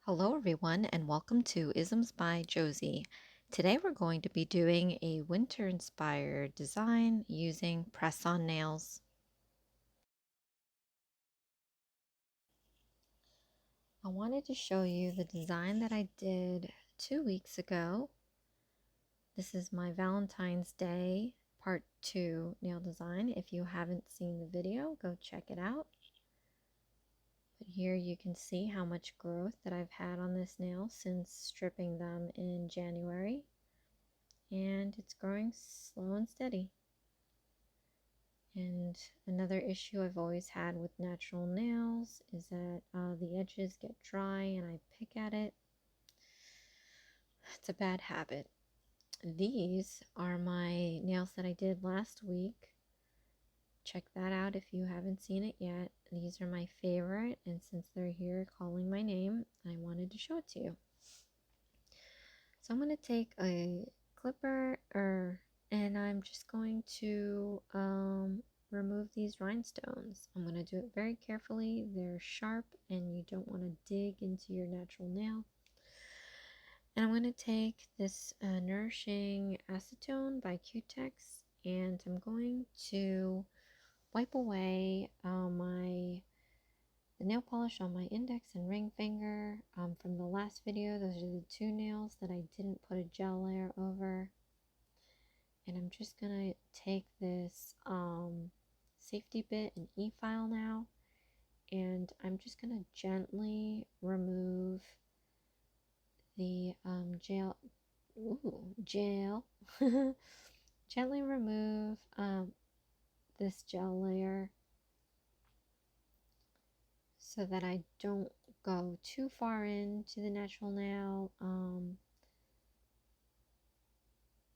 Hello everyone and welcome to Isms by Josie. Today we're going to be doing a winter inspired design using press-on nails. I wanted to show you the design that I did 2 weeks ago. This is my Valentine's Day part 2 nail design. If you haven't seen the video, go check it out. But here you can see how much growth that I've had on this nail since stripping them in January. And it's growing slow and steady. And another issue I've always had with natural nails is that the edges get dry and I pick at it. It's a bad habit. These are my nails that I did last week. Check that out if you haven't seen it yet. These are my favorite, and since they're here calling my name, I wanted to show it to you. So I'm going to take a clipper and I'm just going to remove these rhinestones. I'm going to do it very carefully. They're sharp and you don't want to dig into your natural nail. And I'm going to take this Nourishing Acetone by Cuticle, and I'm going to wipe away the nail polish on my index and ring finger from the last video. Those are the two nails that I didn't put a gel layer over. And I'm just gonna take this safety bit and e-file now, and I'm just gonna gently remove the gel. Gently remove this gel layer so that I don't go too far into the natural nail. You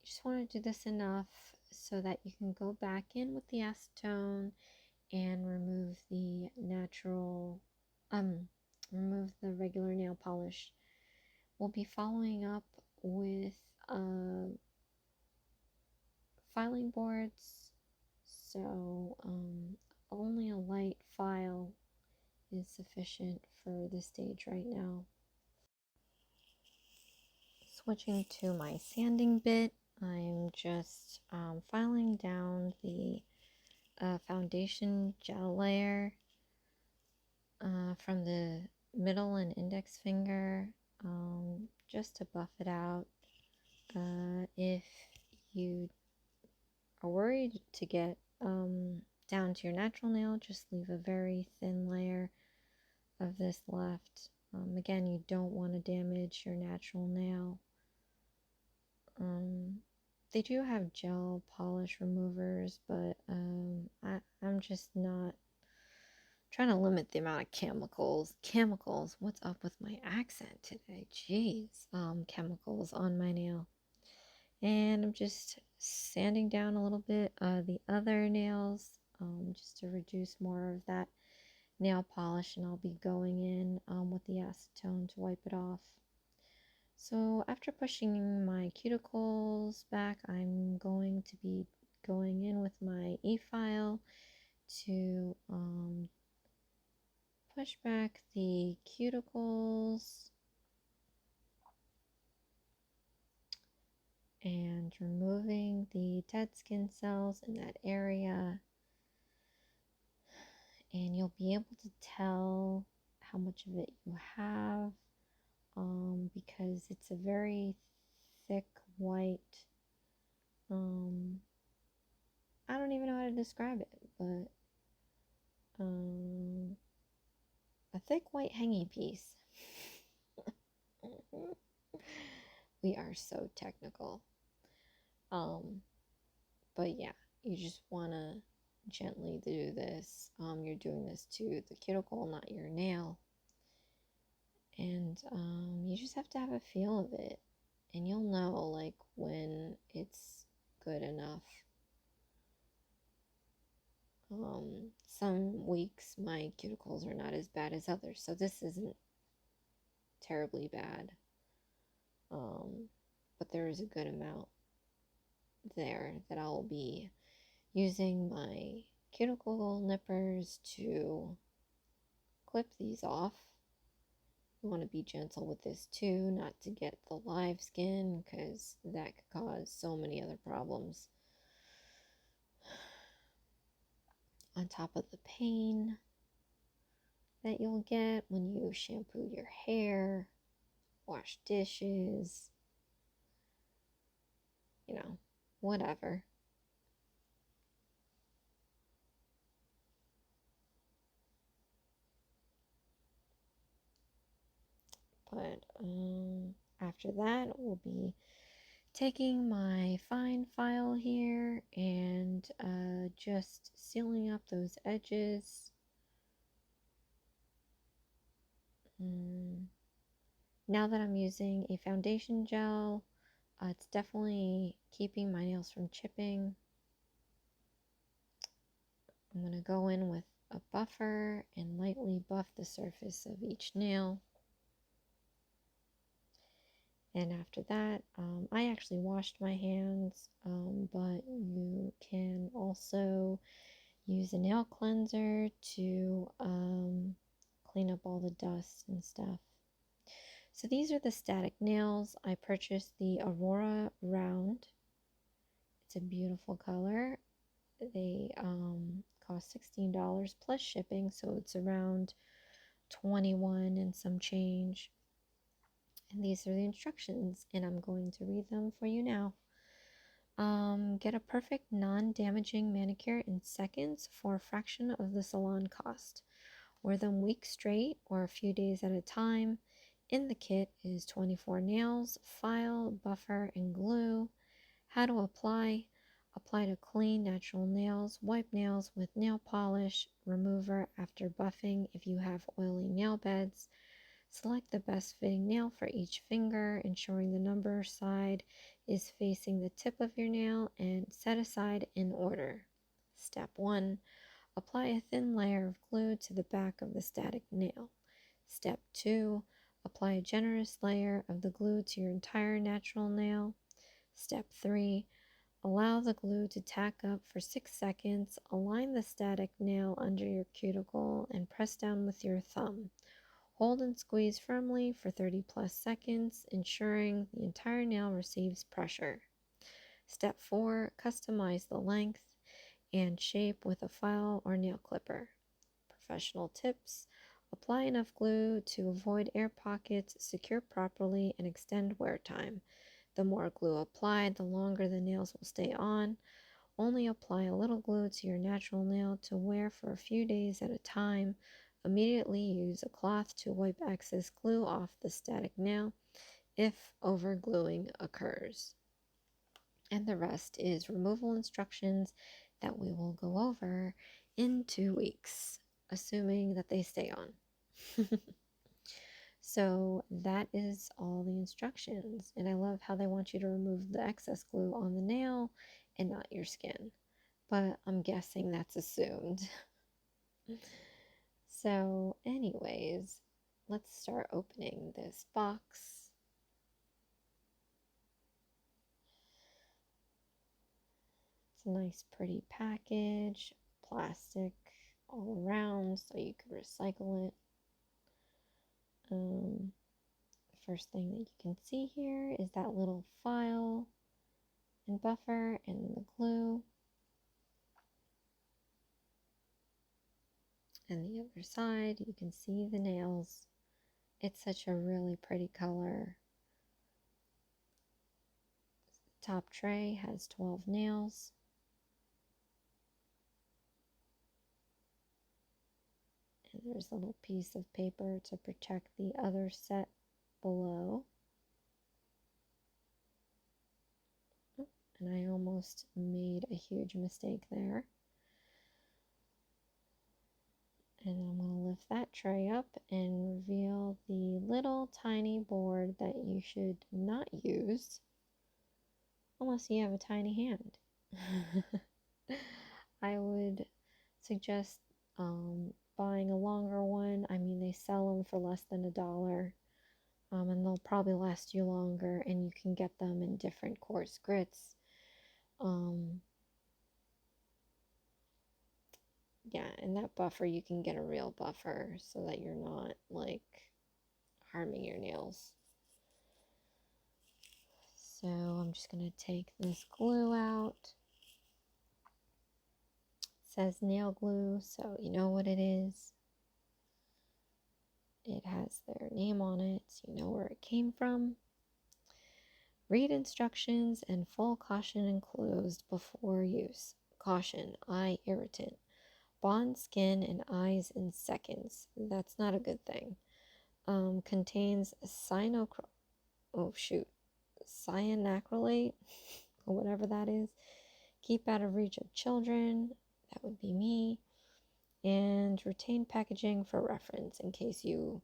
just want to do this enough so that you can go back in with the acetone and remove the remove the regular nail polish. We'll be following up with filing boards, so only a light file is sufficient for this stage right now. Switching to my sanding bit, I'm just filing down the foundation gel layer from the middle and index finger, just to buff it out. If you are worried to get down to your natural nail, just leave a very thin layer of this left. Again, you don't want to damage your natural nail. They do have gel polish removers, but I'm just not trying to limit the amount of chemicals, what's up with my accent today? Jeez. Chemicals on my nail. And I'm just sanding down a little bit the other nails, just to reduce more of that nail polish, and I'll be going in with the acetone to wipe it off. So after pushing my cuticles back, I'm going to be going in with my e-file to push back the cuticles and removing the dead skin cells in that area. And you'll be able to tell how much of it you have, because it's a very thick white, I don't even know how to describe it, but a thick white hanging piece. We are so technical. But yeah, you just want to gently do this. You're doing this to the cuticle, not your nail. And you just have to have a feel of it. And you'll know, like, when it's good enough. Some weeks my cuticles are not as bad as others, so this isn't terribly bad. But there is a good amount there that I'll be using my cuticle nippers to clip these off. You want to be gentle with this too, not to get the live skin, because that could cause so many other problems on top of the pain that you'll get when you shampoo your hair, wash dishes, you know, whatever. But after that, we'll be taking my fine file here and just sealing up those edges. Now that I'm using a foundation gel, it's definitely keeping my nails from chipping. I'm going to go in with a buffer and lightly buff the surface of each nail. And after that, I actually washed my hands, but you can also use a nail cleanser to clean up all the dust and stuff. So these are the static nails. I purchased the Aurora Round. It's a beautiful color. They cost $16 plus shipping, so it's around $21 and some change. And these are the instructions, and I'm going to read them for you now. Get a perfect non-damaging manicure in seconds for a fraction of the salon cost. Wear them weeks straight or a few days at a time. In the kit is 24 nails, file, buffer, and glue. How to apply. Apply to clean, natural nails. Wipe nails with nail polish remover after buffing if you have oily nail beds. Select the best fitting nail for each finger, ensuring the number side is facing the tip of your nail, and set aside in order. Step 1. Apply a thin layer of glue to the back of the static nail. Step 2. Apply a generous layer of the glue to your entire natural nail. Step 3. Allow the glue to tack up for 6 seconds. Align the static nail under your cuticle and press down with your thumb. Hold and squeeze firmly for 30 plus seconds, ensuring the entire nail receives pressure. Step 4. Customize the length and shape with a file or nail clipper. Professional tips. Apply enough glue to avoid air pockets, secure properly, and extend wear time. The more glue applied, the longer the nails will stay on. Only apply a little glue to your natural nail to wear for a few days at a time. Immediately use a cloth to wipe excess glue off the static nail if overgluing occurs. And the rest is removal instructions that we will go over in 2 weeks, assuming that they stay on. So that is all the instructions, and I love how they want you to remove the excess glue on the nail and not your skin, but I'm guessing that's assumed. So anyways, let's start opening this box. It's a nice pretty package, plastic all around so you can recycle it. First thing that you can see here is that little file and buffer and the glue. And the other side, you can see the nails. It's such a really pretty color. The top tray has 12 nails. And there's a little piece of paper to protect the other set below. And I almost made a huge mistake there. And I'm going to lift that tray up and reveal the little tiny board that you should not use unless you have a tiny hand. I would suggest buying a longer one. I mean, they sell them for less than $1, and they'll probably last you longer, and you can get them in different coarse grits. Yeah, and that buffer, you can get a real buffer so that you're not like harming your nails. So I'm just going to take this glue out. It says nail glue, so you know what it is. It has their name on it, so you know where it came from. Read instructions and full caution enclosed before use. Caution, eye irritant. Bond skin and eyes in seconds. That's not a good thing. Contains cyanacrylate, or whatever that is. Keep out of reach of children. That would be me. And retain packaging for reference in case you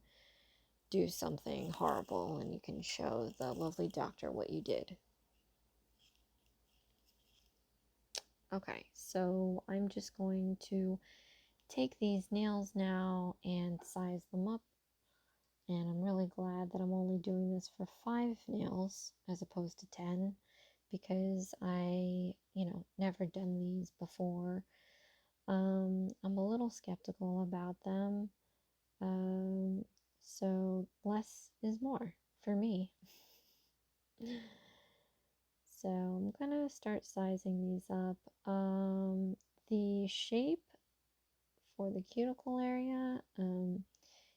do something horrible and you can show the lovely doctor what you did. Okay, so I'm just going to take these nails now and size them up. And I'm really glad that I'm only doing this for 5 nails as opposed to 10, because I, never done these before. I'm a little skeptical about them. So less is more for me. So I'm gonna start sizing these up. The shape for the cuticle area,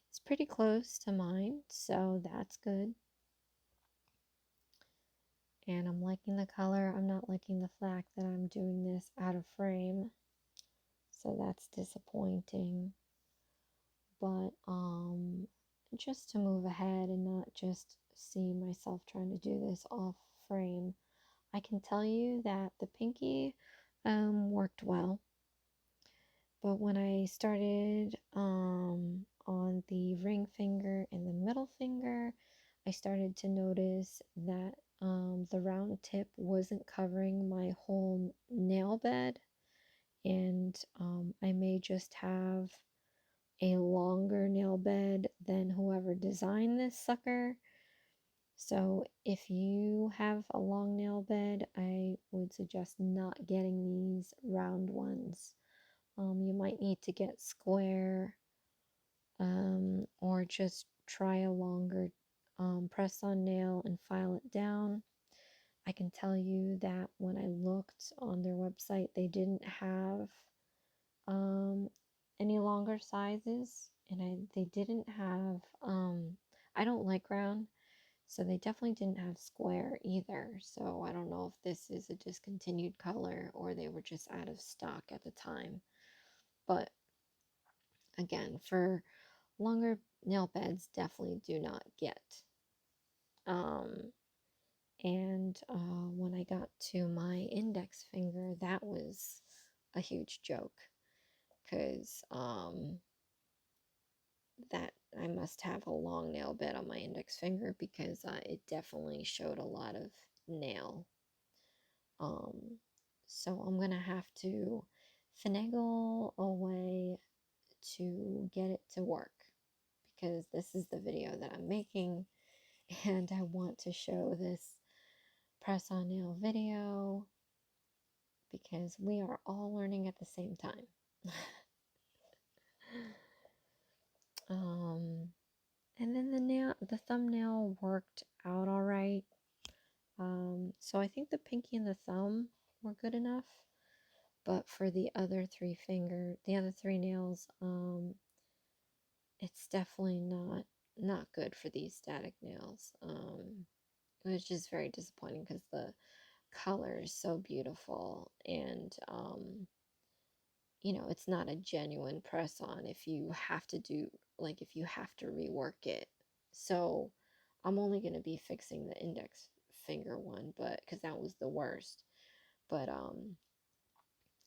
it's pretty close to mine, so that's good. And I'm liking the color. I'm not liking the fact that I'm doing this out of frame, so that's disappointing. But just to move ahead and not just see myself trying to do this off frame, I can tell you that the pinky worked well. But when I started on the ring finger and the middle finger, I started to notice that the round tip wasn't covering my whole nail bed, and I may just have a longer nail bed than whoever designed this sucker. So if you have a long nail bed, I would suggest not getting these round ones. You might need to get square, or just try a longer press-on nail and file it down. I can tell you that when I looked on their website, they didn't have any longer sizes, and they didn't have, I don't like round, so they definitely didn't have square either. So I don't know if this is a discontinued color or they were just out of stock at the time. But again, for longer nail beds, definitely do not get. And when I got to my index finger, that was a huge joke, because that I must have a long nail bed on my index finger, because it definitely showed a lot of nail. So I'm gonna have to finagle a way to get it to work, because this is the video that I'm making, and I want to show this press-on nail video because we are all learning at the same time. And then the thumbnail worked out all right. So I think the pinky and the thumb were good enough, but for the other three nails, it's definitely not good for these static nails. It was just very disappointing because the color is so beautiful, and it's not a genuine press on if you have to rework it. So I'm only going to be fixing the index finger one, but because that was the worst. But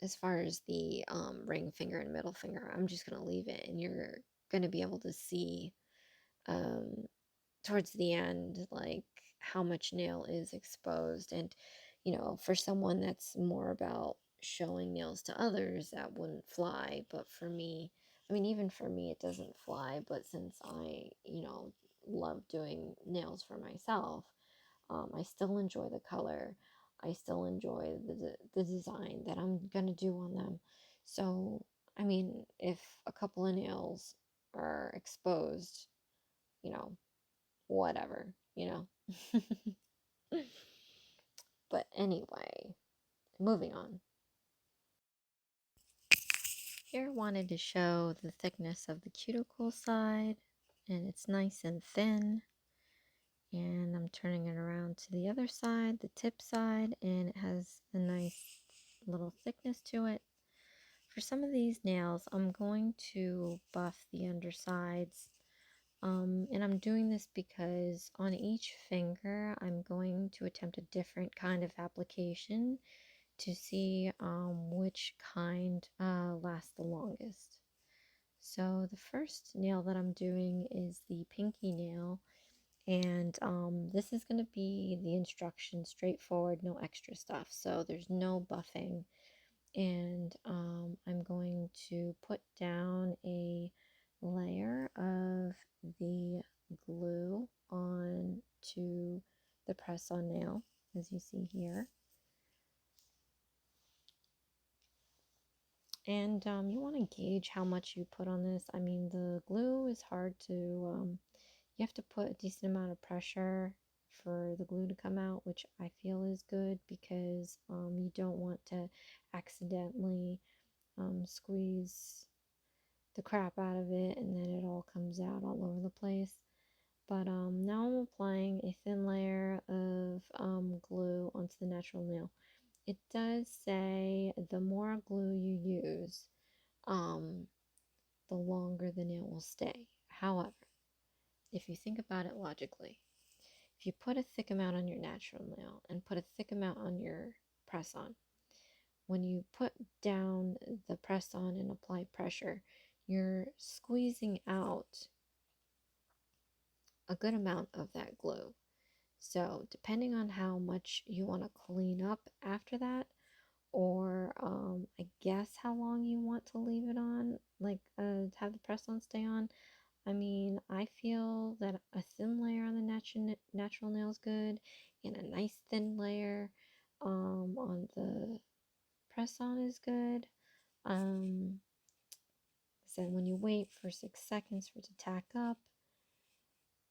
as far as the ring finger and middle finger, I'm just going to leave it, and you're going to be able to see towards the end like how much nail is exposed. And for someone that's more about showing nails to others, that wouldn't fly. But for me, I mean, even for me, it doesn't fly. But since I love doing nails for myself, I still enjoy the color. I still enjoy the design that I'm gonna do on them. So I mean, if a couple of nails are exposed, you know whatever, you know. But anyway, moving on. Here wanted to show the thickness of the cuticle side, and it's nice and thin. And I'm turning it around to the other side, the tip side, and it has a nice little thickness to it. For some of these nails, I'm going to buff the undersides. And I'm doing this because on each finger, I'm going to attempt a different kind of application to see which kind lasts the longest. So the first nail that I'm doing is the pinky nail, and this is going to be the instructions, straightforward, no extra stuff. So there's no buffing, and I'm going to put down a layer of the glue onto the press-on nail, as you see here. And you want to gauge how much you put on this. I mean, the glue is hard to, you have to put a decent amount of pressure for the glue to come out, which I feel is good because you don't want to accidentally squeeze the crap out of it and then it all comes out all over the place. But now I'm applying a thin layer of glue onto the natural nail. It does say the more glue you use, the longer the nail will stay. However, if you think about it logically, if you put a thick amount on your natural nail and put a thick amount on your press-on, when you put down the press-on and apply pressure, you're squeezing out a good amount of that glue. So depending on how much you want to clean up after that, or I guess how long you want to leave it on, like have the press-on stay on. I mean, I feel that a thin layer on the natural nail is good, and a nice thin layer on the press-on is good. So when you wait for 6 seconds for it to tack up,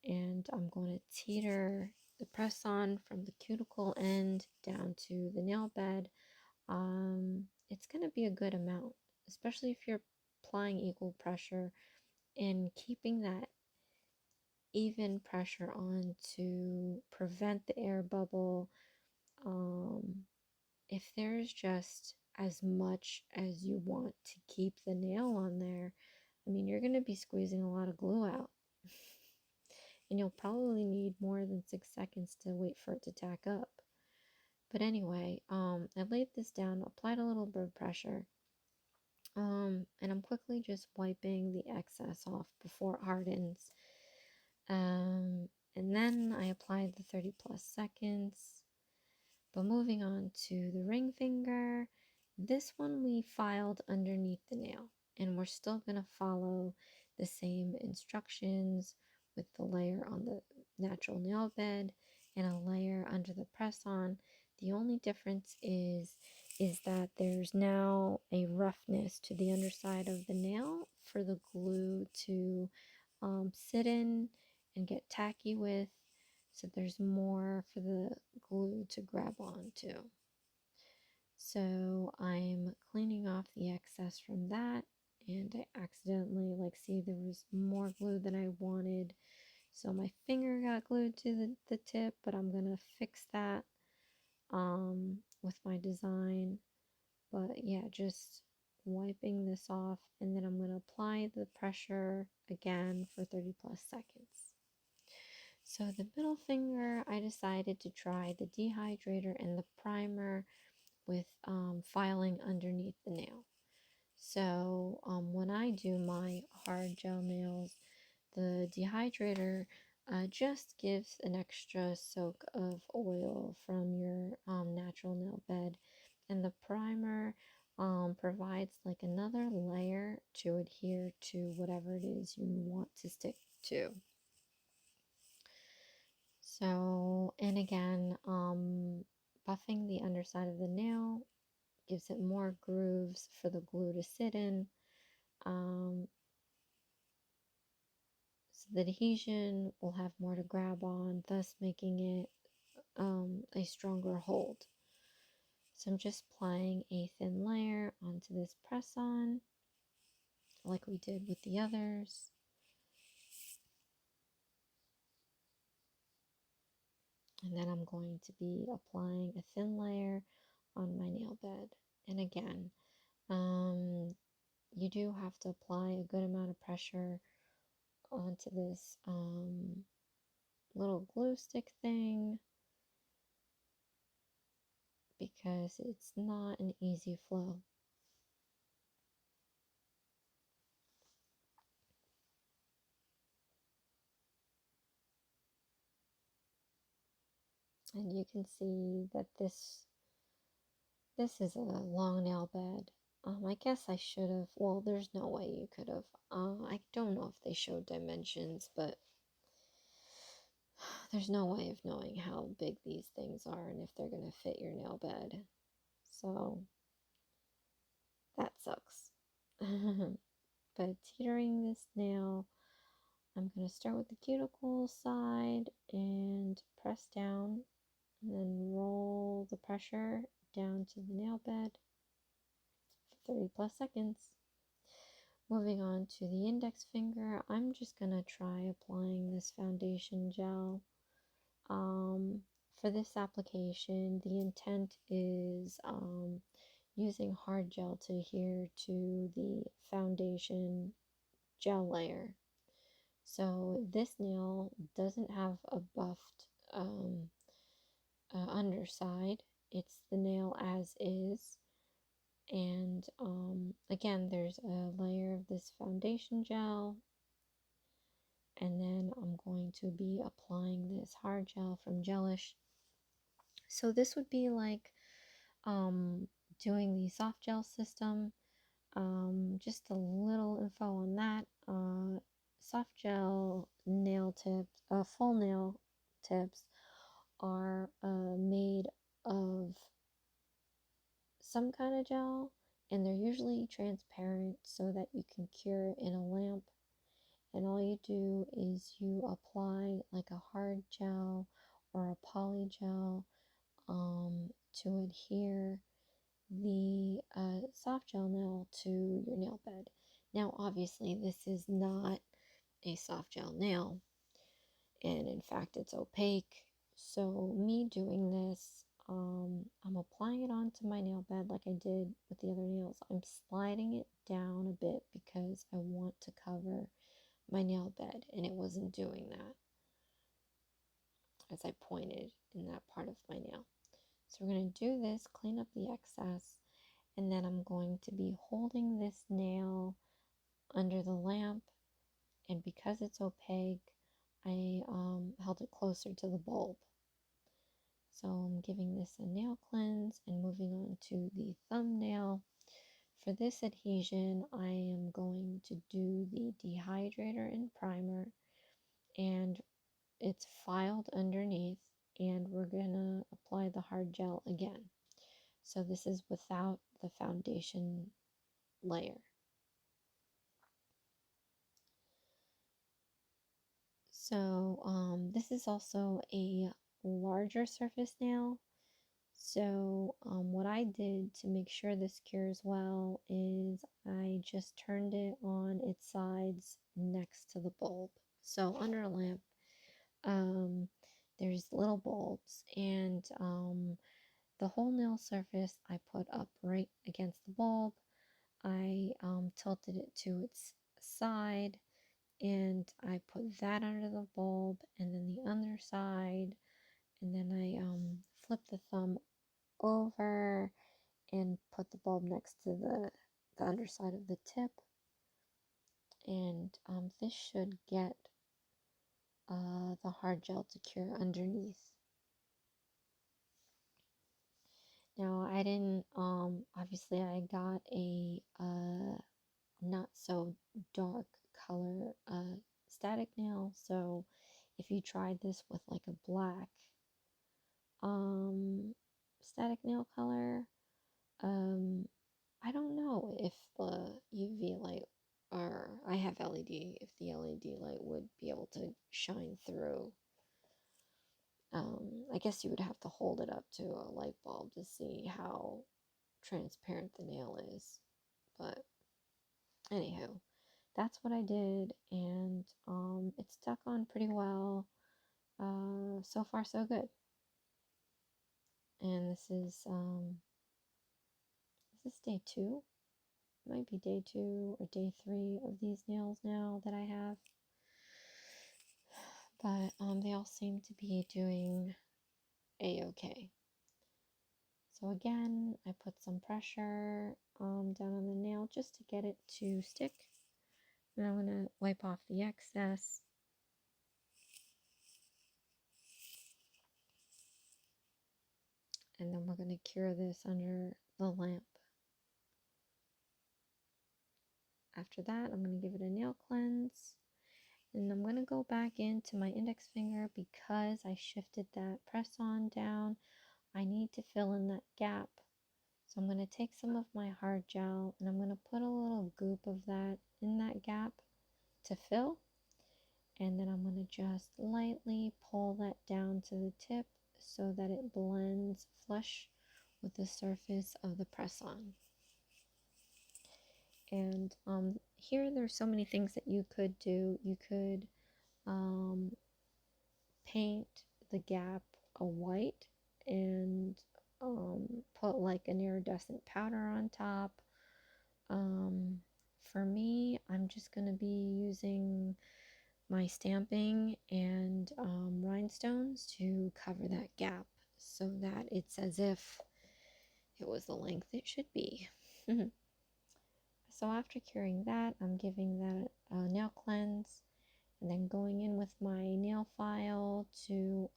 and I'm going to teeter the press-on from the cuticle end down to the nail bed, it's going to be a good amount, especially if you're applying equal pressure and keeping that even pressure on to prevent the air bubble. If there's just as much as you want to keep the nail on there, I mean, you're going to be squeezing a lot of glue out. And you'll probably need more than 6 seconds to wait for it to tack up. But anyway, I laid this down, applied a little bit of pressure, and I'm quickly just wiping the excess off before it hardens. And then I applied the 30 plus seconds. But moving on to the ring finger, this one we filed underneath the nail, and we're still going to follow the same instructions with the layer on the natural nail bed and a layer under the press-on. The only difference is that there's now a roughness to the underside of the nail for the glue to sit in and get tacky with, so there's more for the glue to grab onto. So I'm cleaning off the excess from that, and I accidentally, see, there was more glue than I wanted, so my finger got glued to the tip, but I'm gonna fix that with my design. But yeah, just wiping this off, and then I'm going to apply the pressure again for 30 plus seconds. So the middle finger, I decided to try the dehydrator and the primer with filing underneath the nail. So when I do my hard gel nails, the dehydrator just gives an extra soak of oil from your natural nail bed, and the primer provides another layer to adhere to whatever it is you want to stick to. So, and again, buffing the underside of the nail gives it more grooves for the glue to sit in. So the adhesion will have more to grab on, thus making it a stronger hold. So I'm just applying a thin layer onto this press-on, like we did with the others. And then I'm going to be applying a thin layer on my nail bed. And again, you do have to apply a good amount of pressure onto this little glue stick thing, because it's not an easy flow. And you can see that this is a long nail bed. I guess I should have, well, there's no way you could have. I don't know if they showed dimensions, but there's no way of knowing how big these things are and if they're going to fit your nail bed. So that sucks. But teetering this nail, I'm going to start with the cuticle side and press down, and then roll the pressure down to the nail bed for 30 plus seconds. Moving on to the index finger, I'm just going to try applying this foundation gel. For this application, the intent is using hard gel to adhere to the foundation gel layer. So this nail doesn't have a buffed underside. It's the nail as is. And again, there's a layer of this foundation gel. And then I'm going to be applying this hard gel from Jellish. So this would be like doing the soft gel system. Just a little info on that. Soft gel nail tips, full nail tips are made of some kind of gel, and they're usually transparent so that you can cure it in a lamp. And all you do is you apply like a hard gel or a poly gel to adhere the soft gel nail to your nail bed. Now obviously this is not a soft gel nail, and in fact it's opaque. So me doing this, I'm applying it onto my nail bed like I did with the other nails. I'm sliding it down a bit because I want to cover my nail bed, and it wasn't doing that as I pointed in that part of my nail. So we're going to do this, clean up the excess, and then I'm going to be holding this nail under the lamp, and because it's opaque, I held it closer to the bulb. So I'm giving this a nail cleanse and moving on to the thumbnail. For this adhesion, I am going to do the dehydrator and primer, and it's filed underneath, and we're gonna apply the hard gel again. So this is without the foundation layer. So this is also a larger surface nail. So what I did to make sure this cures well is I just turned it on its sides next to the bulb. So under a lamp, there's little bulbs, and the whole nail surface I put up right against the bulb. I tilted it to its side, and I put that under the bulb, and then the underside, and then I flipped the thumb over and put the bulb next to the underside of the tip, and this should get the hard gel to cure underneath. Now I didn't, obviously I got a not so dark color static nail, so if you tried this with like a black static nail color, I don't know if the UV light or I have LED, if the LED light would be able to shine through. I guess you would have to hold it up to a light bulb to see how transparent the nail is. But anywho, that's what I did, and it stuck on pretty well. So far so good. And this is day 2? It might be day 2 or day 3 of these nails now that I have. But they all seem to be doing a-okay. So again, I put some pressure down on the nail just to get it to stick. And I'm going to wipe off the excess. And then we're going to cure this under the lamp. After that, I'm going to give it a nail cleanse. And I'm going to go back into my index finger because I shifted that press-on down. I need to fill in that gap. So I'm going to take some of my hard gel and I'm going to put a little goop of that in that gap to fill. And then I'm going to just lightly pull that down to the tip so that it blends flush with the surface of the press-on. And here there's so many things that you could do. You could paint the gap a white and put like an iridescent powder on top. For me, I'm just going to be using my stamping and rhinestones to cover that gap so that it's as if it was the length it should be. So after curing that, I'm giving that a nail cleanse and then going in with my nail file to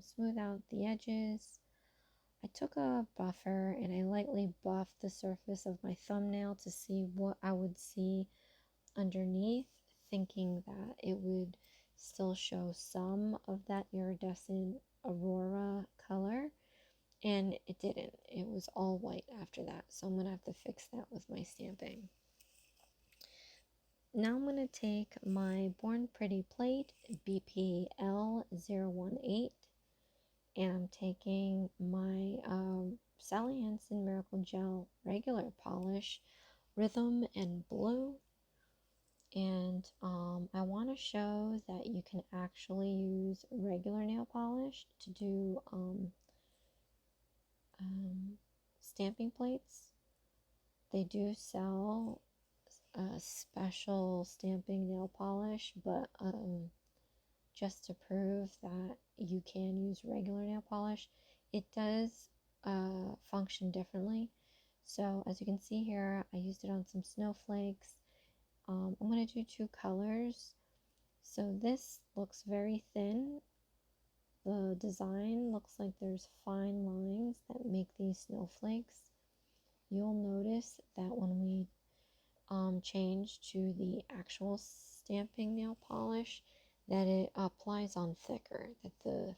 smooth out the edges. I took a buffer and I lightly buffed the surface of my thumbnail to see what I would see underneath, thinking that it would still show some of that iridescent aurora color, and it didn't. It was all white after that, so I'm going to have to fix that with my stamping. Now I'm going to take my Born Pretty plate, BPL018, and I'm taking my Sally Hansen Miracle Gel regular polish, Rhythm and Blue. And I want to show that you can actually use regular nail polish to do stamping plates. They do sell a special stamping nail polish, but just to prove that you can use regular nail polish, it does function differently. So as you can see here, I used it on some snowflakes. I'm going to do 2 colors. So this looks very thin. The design looks like there's fine lines that make these snowflakes. You'll notice that when we change to the actual stamping nail polish, that it applies on thicker, that the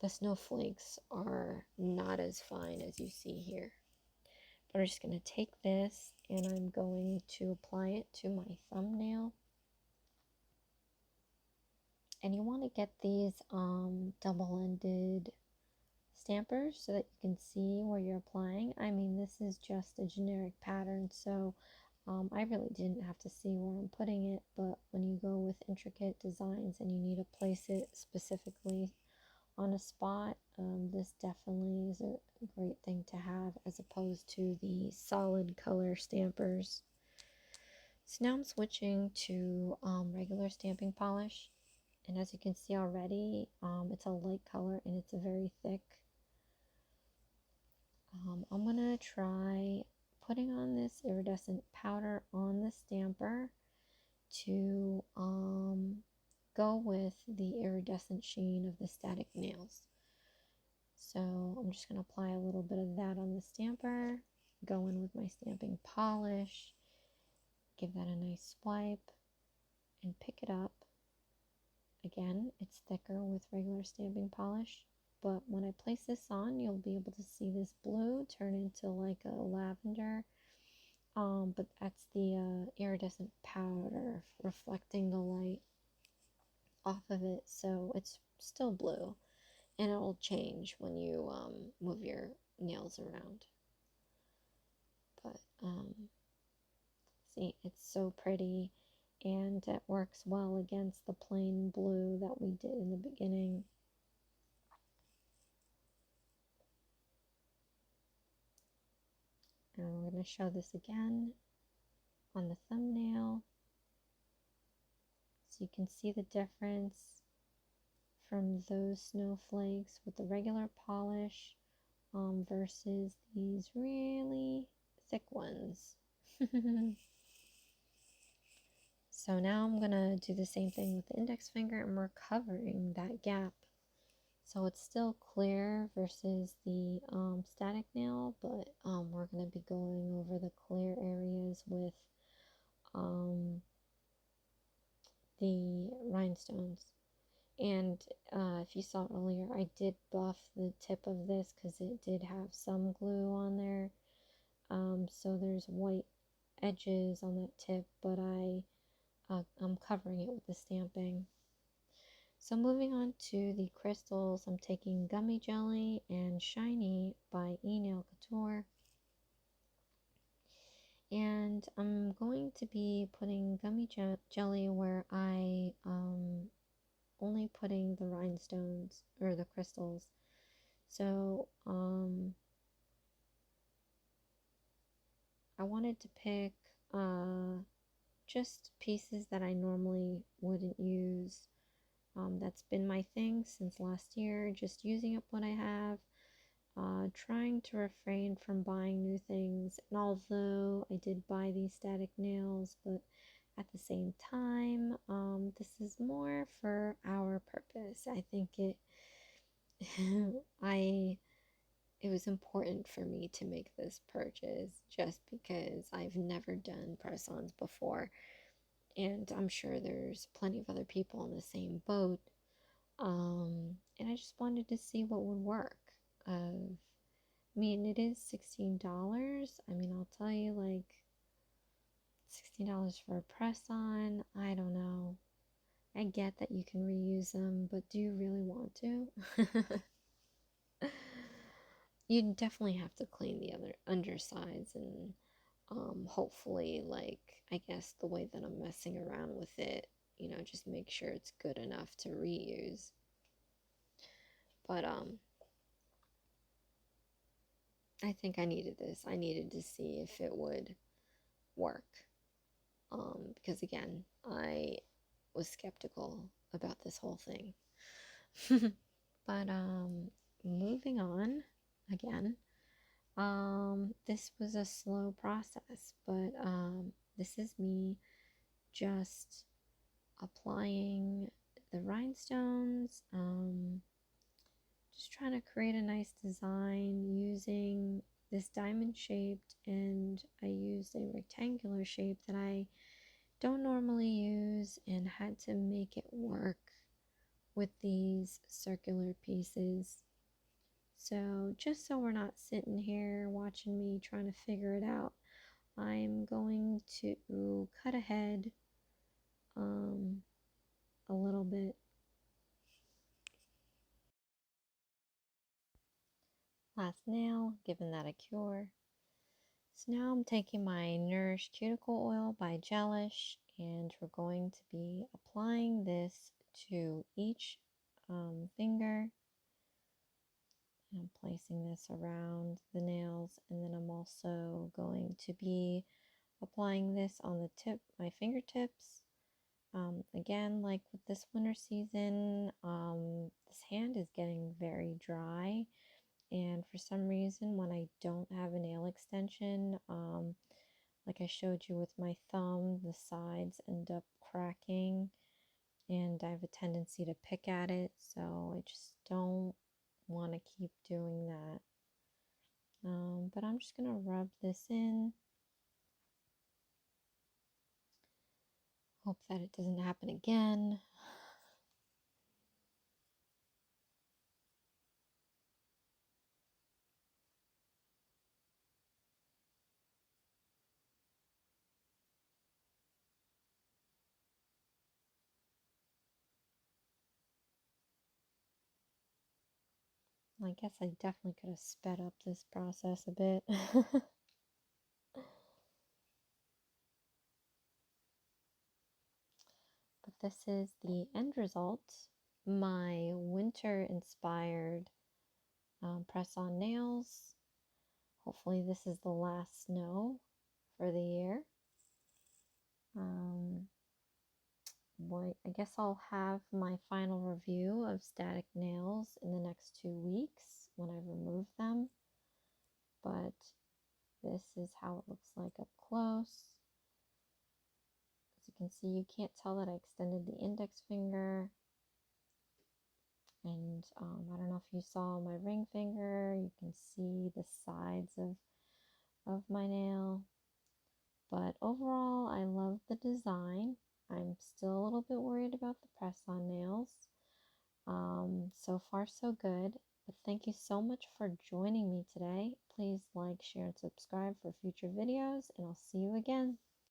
snowflakes are not as fine as you see here. But I'm just going to take this and I'm going to apply it to my thumbnail. And you want to get these double-ended stampers so that you can see where you're applying. I mean, this is just a generic pattern, so I really didn't have to see where I'm putting it, but when you go with intricate designs and you need to place it specifically on a spot, this definitely is a great thing to have as opposed to the solid color stampers. So now I'm switching to regular stamping polish. And as you can see already, it's a light color and it's a very thick. I'm going to try putting on this iridescent powder on the stamper to go with the iridescent sheen of the static nails. So I'm just going to apply a little bit of that on the stamper, go in with my stamping polish, give that a nice swipe, and pick it up. Again, it's thicker with regular stamping polish, but when I place this on, you'll be able to see this blue turn into like a lavender, But that's the iridescent powder reflecting the light off of it, so it's still blue, and it'll change when you move your nails around. But see, it's so pretty, and it works well against the plain blue that we did in the beginning. And I'm going to show this again on the thumbnail so you can see the difference from those snowflakes with the regular polish versus these really thick ones. So now I'm gonna do the same thing with the index finger, and we're covering that gap. So it's still clear versus the static nail, but we're gonna be going over the clear areas with the rhinestones. And if you saw earlier, I did buff the tip of this because it did have some glue on there. So there's white edges on that tip, but I'm covering it with the stamping. So moving on to the crystals, I'm taking Gummy Jelly and Shiny by Couture. And I'm going to be putting Gummy Jelly where I only putting the rhinestones or the crystals. So I wanted to pick just pieces that I normally wouldn't use. That's been my thing since last year, just using up what I have, trying to refrain from buying new things. And although I did buy these static nails, but at the same time, this is more for our purpose. I think it it was important for me to make this purchase just because I've never done press-ons before, and I'm sure there's plenty of other people in the same boat. And I just wanted to see what would work. I mean, it is $16. I mean, I'll tell you, like, $16 for a press-on, I don't know. I get that you can reuse them, but do you really want to? You definitely have to clean the other undersides, and hopefully, like, I guess the way that I'm messing around with it, just make sure it's good enough to reuse. But I think I needed this. I needed to see if it would work. Because again, I was skeptical about this whole thing. But moving on again. This was a slow process, but this is me just applying the rhinestones, just trying to create a nice design using this diamond shaped, and I used a rectangular shape that I don't normally use and had to make it work with these circular pieces. So just so we're not sitting here watching me trying to figure it out, I'm going to cut ahead a little bit. Last nail, giving that a cure. So now I'm taking my Nourish Cuticle Oil by Jellish, and we're going to be applying this to each finger. And I'm placing this around the nails, and then I'm also going to be applying this on the tip, my fingertips. Again, like with this winter season, this hand is getting very dry, and for some reason when I don't have a nail extension, like I showed you with my thumb, the sides end up cracking, and I have a tendency to pick at it, so I just don't want to keep doing that. But I'm just going to rub this in. Hope that it doesn't happen again. I guess I definitely could have sped up this process a bit. But this is the end result. My winter inspired press-on nails. Hopefully this is the last snow for the year. I guess I'll have my final review of static nails in the next 2 weeks when I remove them. But this is how it looks like up close. As you can see, you can't tell that I extended the index finger. And I don't know if you saw my ring finger. You can see the sides of my nail. But overall, I love the design. I'm still a little bit worried about the press-on nails. So far, so good. But thank you so much for joining me today. Please like, share, and subscribe for future videos, and I'll see you again.